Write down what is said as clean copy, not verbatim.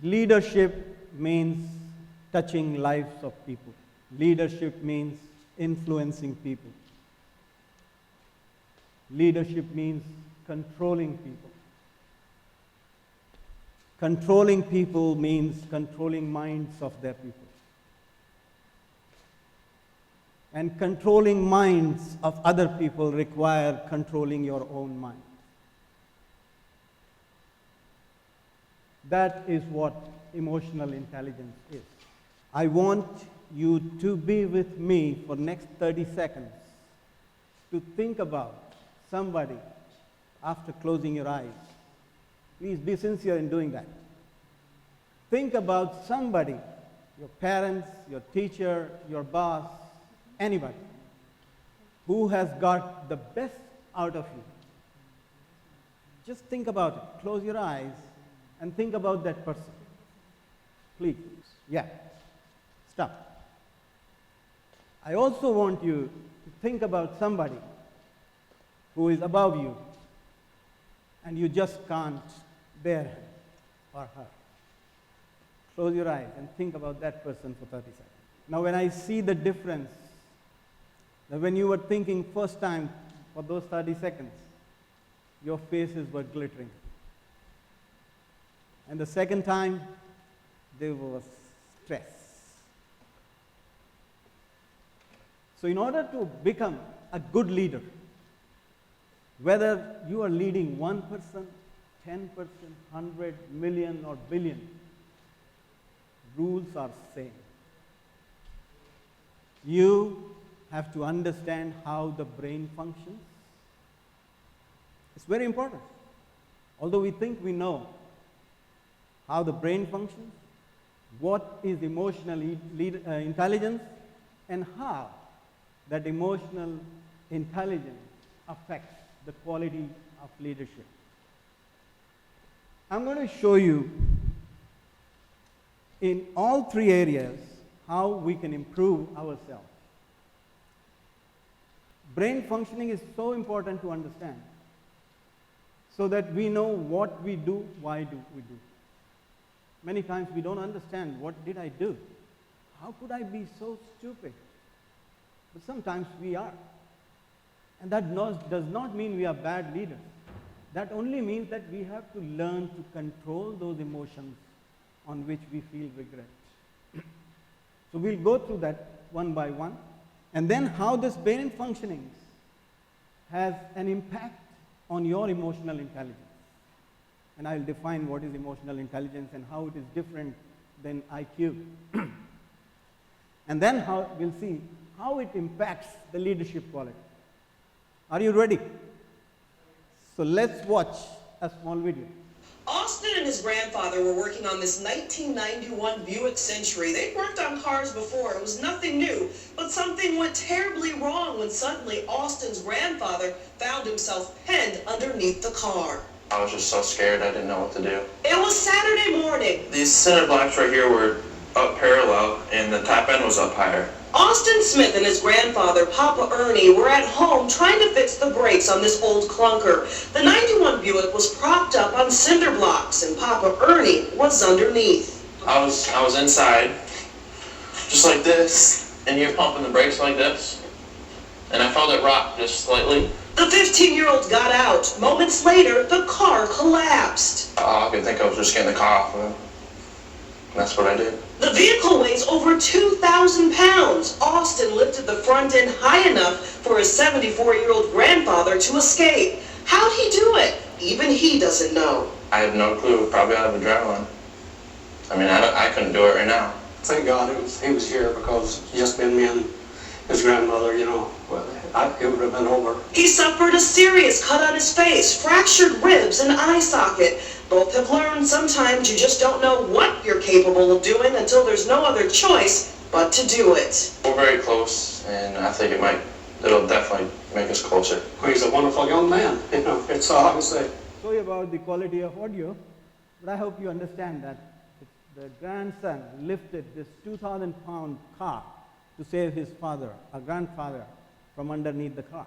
Leadership means touching lives of people. Leadership means influencing people. Leadership means controlling people. Controlling people means controlling minds of their people. And controlling minds of other people require controlling your own mind. That is what emotional intelligence is. I want you to be with me for next 30 seconds to think about somebody after closing your eyes. Please be sincere in doing that. Think about somebody, your parents, your teacher, your boss, anybody who has got the best out of you. Just think about it. Close your eyes and think about that person. Please. Yeah. Stop. I also want you to think about somebody who is above you and you just can't bear him or her. Close your eyes and think about that person for 30 seconds. Now when I see the difference, that when you were thinking first time for those 30 seconds, your faces were glittering. And the second time, there was stress. So in order to become a good leader, whether you are leading 1%, 10%, 100, million, or billion, rules are same. You have to understand how the brain functions. It's very important. Although we think we know how the brain functions, what is emotional intelligence, and how that emotional intelligence affects the quality of leadership. I'm going to show you in all three areas how we can improve ourselves. Brain functioning is so important to understand so that we know what we do, why do we do. Many times we don't understand, what did I do? How could I be so stupid? But sometimes we are. And that does not mean we are bad leaders. That only means that we have to learn to control those emotions on which we feel regret. So we'll go through that one by one. And then how this brain functioning has an impact on your emotional intelligence. And I'll define what is emotional intelligence and how it is different than IQ. And then we'll see how it impacts the leadership quality. Are you ready? So let's watch a small video. Austin and his grandfather were working on this 1991 Buick Century. They'd worked on cars before. It was nothing new. But something went terribly wrong when suddenly Austin's grandfather found himself penned underneath the car. I was just so scared I didn't know what to do. It was Saturday morning. These center blocks right here were up parallel and the top end was up higher. Austin Smith and his grandfather, Papa Ernie, were at home trying to fix the brakes on this old clunker. The 91 Buick was propped up on cinder blocks and Papa Ernie was underneath. I was inside, just like this, and you're pumping the brakes like this, and I felt it rock just slightly. The 15-year-old got out. Moments later, the car collapsed. I could think I was just getting the car off of him. And that's what I did. The vehicle weighs over 2,000 pounds. Austin lifted the front end high enough for his 74-year-old grandfather to escape. How'd he do it? Even he doesn't know. I have no clue, probably out of adrenaline. I mean, I couldn't do it right now. Thank God he was here, because it's just been me and his grandmother, you know. It would have been over. He suffered a serious cut on his face, fractured ribs, and eye socket. Both have learned sometimes you just don't know what you're capable of doing until there's no other choice but to do it. We're very close, and I think it'll definitely make us closer. Well, he's a wonderful young man, you know, it's all I can say. Sorry about the quality of audio, but I hope you understand that the grandson lifted this 2,000-pound car to save his father, a grandfather, from underneath the car.